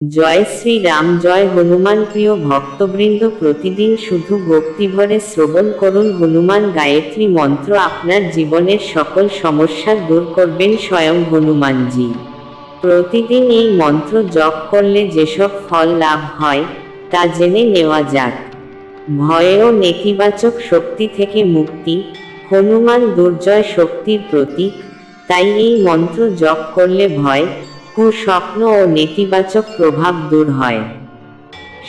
জয় শ্রীরাম, জয় হনুমান। প্রিয় ভক্তবৃন্দ, প্রতিদিন শুধু ভক্তিভরে শ্রবণ করুন হনুমান গায়ত্রী মন্ত্র। আপনার জীবনের সকল সমস্যা দূর করবেন স্বয়ং হনুমানজি। প্রতিদিন এই মন্ত্র জপ করলে যেসব ফল লাভ হয় তা জেনে নেওয়া যাক। ভয় ও নেতিবাচক শক্তি থেকে মুক্তি। হনুমান দুর্জয় শক্তির প্রতীক, তাই এই মন্ত্র জপ করলে ভয়, কুস্বপ্ন ও নেতিবাচক প্রভাব দূর হয়।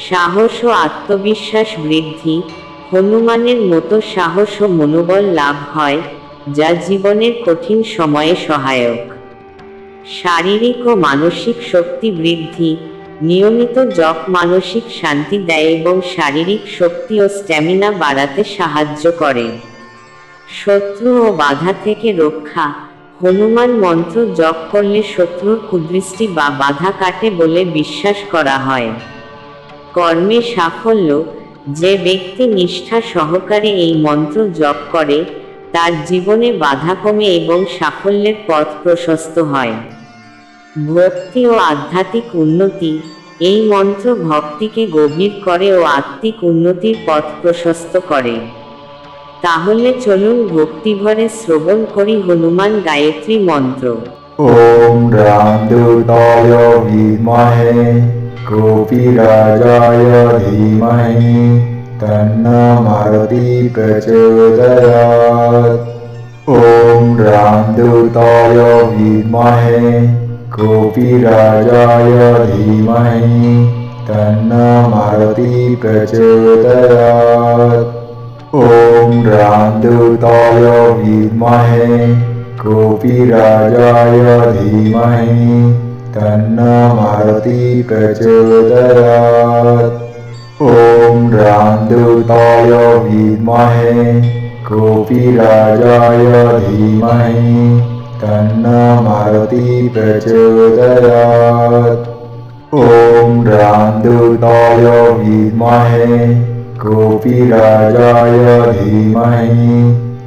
সাহস ও আত্মবিশ্বাস বৃদ্ধি। হনুমানের মতো সাহস ও মনোবল লাভ হয়, যা জীবনের কঠিন সময়ে সহায়ক। শারীরিক ও মানসিক শক্তি বৃদ্ধি। নিয়মিত জপ মানসিক শান্তি দেয় এবং শারীরিক শক্তি ও স্ট্যামিনা বাড়াতে সাহায্য করে। শত্রু ও বাধা থেকে রক্ষা। হনুমান মন্ত্র জপ করলে শত্রুর কুদৃষ্টি বা বাধা কাটে বলে বিশ্বাস করা হয়। কর্মে সাফল্য। যে ব্যক্তি নিষ্ঠা সহকারে এই মন্ত্র জপ করে তার জীবনে বাধা কমে এবং সাফল্যের পথ প্রশস্ত হয়। ভক্তি ও আধ্যাত্মিক উন্নতি। এই মন্ত্র ভক্তিকে গভীর করে ও আত্মিক উন্নতির পথ প্রশস্ত করে। তাহলে চলুন ভক্তিভরে শ্রবণ করি হনুমান গায়ত্রী মন্ত্র। ॐ रामदूताय विद्महे गोपीराजाय धीमहि तन्नो मारुति प्रचोदयात्। ॐ रामदूताय विद्महे गोपीराजाय धीमहि तन्नो मारुति प्रचोदयात्। ॐ रामदूताय विद्महे गोपीराजाय धीमहि तन्नो मारुति प्रचोदयात्। ॐ रामदूताय विद्महे गोपीराजाय धीमहि तन्नो मारुति प्रचोदयात्। ॐ रामदूताय विद्महे गोपीराजाय धीमहि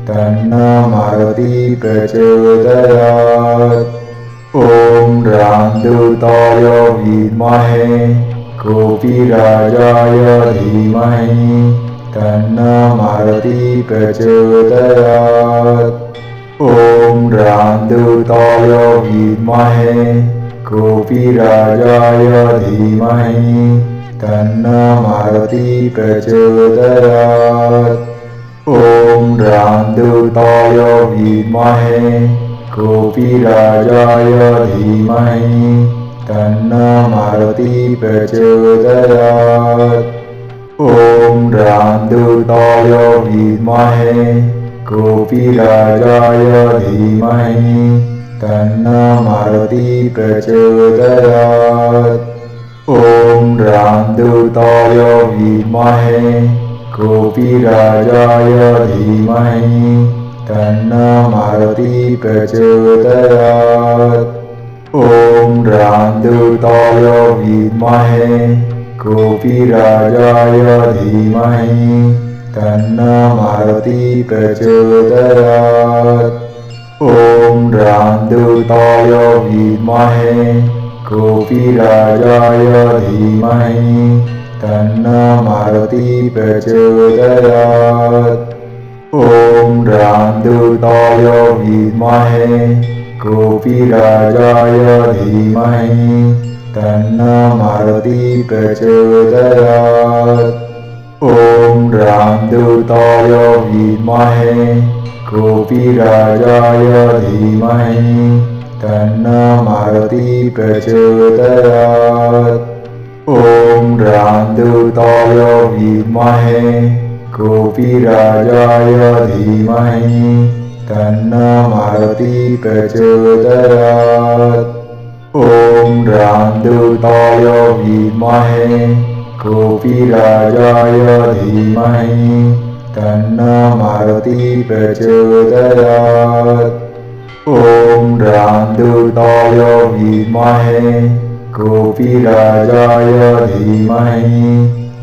तन्नो मारुति प्रचोदयात्। ॐ रामदूताय विद्महे गोपीराजाय धीमहि तन्नो मारुति प्रचोदयात्। ॐ रामदूताय विद्महे गोपीराजाय धीमहि तन्नो मारुति प्रचोदयात्। ॐ रामदूताय विद्महे गोपीराजाय धीमहि तन्नो मारुति प्रचोदयात्। ॐ रामदूताय विद्महे गोपीराजाय धीमहि तन्नो मारुति प्रचोदयात्। ॐ रामदूताय विद्महे गोपीराजाय धीमहि तन्नो मारुति प्रचोदयात्। ॐ रामदूताय विद्महे गोपीराजाय धीमहि तन्नो मारुति प्रचोदयात्। ॐ रामदूताय विद्महे गोपीराजाय धीमहि तन्नो मारुति प्रचोदयात्। ॐ रामदूताय विद्महे गोपीराजाय धीमहि तन्नो मारुति प्रचोदयात्। ॐ रामदूताय विद्महे गोपीराजाय धीमहि तन्नो मारुति प्रचोदयात्। ॐ रामदूताय विद्महे गोपीराजाय धीमहि तन्नो मारुति प्रचोदयात्। ॐ रामदूताय विद्महे गोपीराजाय धीमहि तन्नो मारुति प्रचोदयात्। ॐ रामदूताय विद्महे गोपीराजाय धीमहि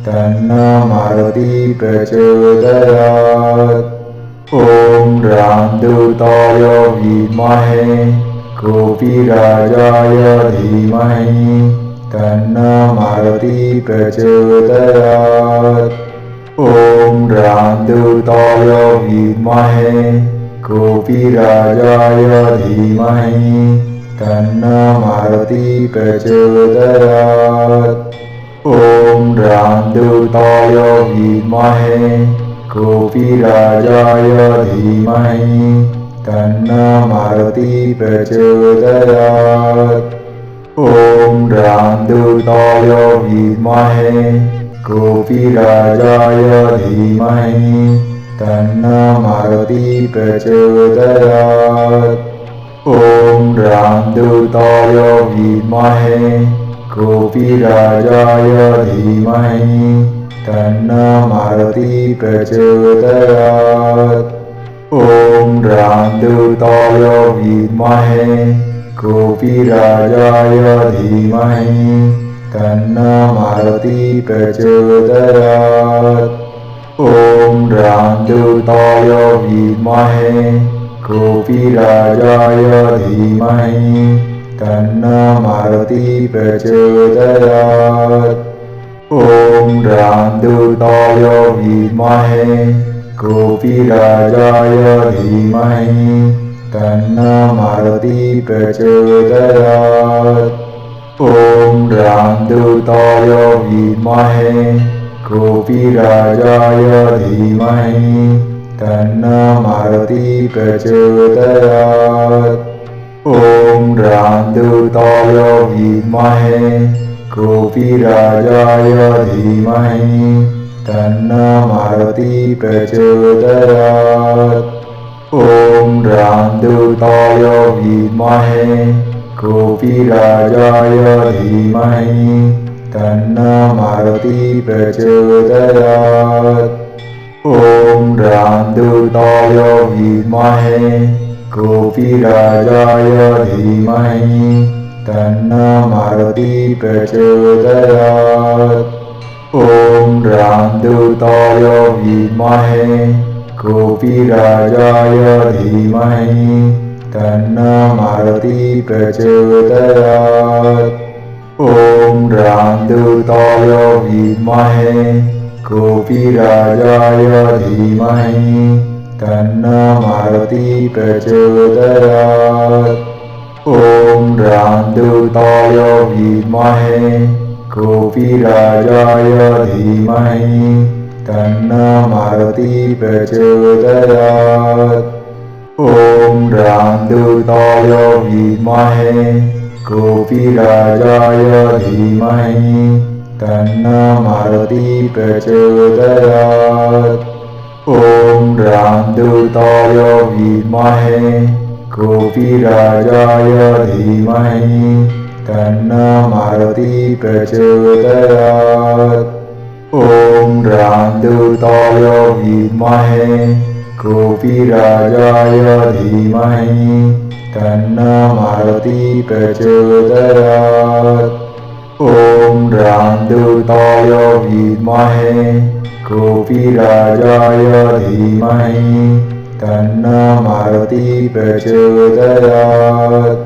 तन्नो मारुति प्रचोदयात्। ॐ रामदूताय विद्महे गोपीराजाय धीमहि तन्नो मारुति प्रचोदयात्। ॐ रामदूताय विद्महे कपिराजाय धीमहि तन्नो मारुति प्रचोदयात्। ॐ रामदूताय विद्महे कपिराजाय धीमहि तन्नो मारुति प्रचोदयात्। ॐ रामदूताय विद्महे कपिराजाय धीमहि तन्नो मारुति प्रचोदयात्। ॐ रामदूताय विद्महे कपिराजाय धीमहि तन्नो मारुति प्रचोदयात्। ॐ रामदूताय विद्महे कपिराजाय धीमहि तन्नो मारुति प्रचोदयात्। ॐ रामदूताय विद्महे कपिराजाय धीमहि तन्नो मारुति प्रचोदयात्। ॐ रामदूताय विद्महे कपिराजाय धीमहि तन्नो मारुति प्रचोदयात्। ॐ रामदूताय विद्महे कपिराजाय धीमहि तन्नो मारुति प्रचोदयात्। ॐ रामदूताय विद्महे कपिराजाय धीमहि तन्नो मारुति प्रचोदयात्। ॐ रामदूताय विद्महे कपिराजाय धीमहि तन्नो मारुति प्रचोदयात्। ॐ रामदूताय विद्महे कपिराजाय धीमहि तन्नो मारुति प्रचोदयात्। ॐ रामदूताय विद्महे कपिराजाय धीमहि तन्नो मारुति प्रचोदयात्। ॐ रामदूताय विद्महे कपिराजाय धीमहि तन्नो मारुति प्रचोदयात्। ॐ रामदूताय विद्महे कपिराजाय धीमहि तन्नो मारुति प्रचोदयात्। ॐ रामदूताय विद्महे कपिराजाय धीमहि तन्नो मारुति प्रचोदयात्। ॐ रामदूताय विद्महे कपिराजाय धीमहि तन्नो मारुति प्रचोदयात्। ॐ रामदूताय विद्महे कपिराजाय धीमहि तन्नो मारुति प्रचोदयात्। ॐ रामदूताय विद्महे कपिराजाय धीमहि तन्नो मारुति प्रचोदयात्।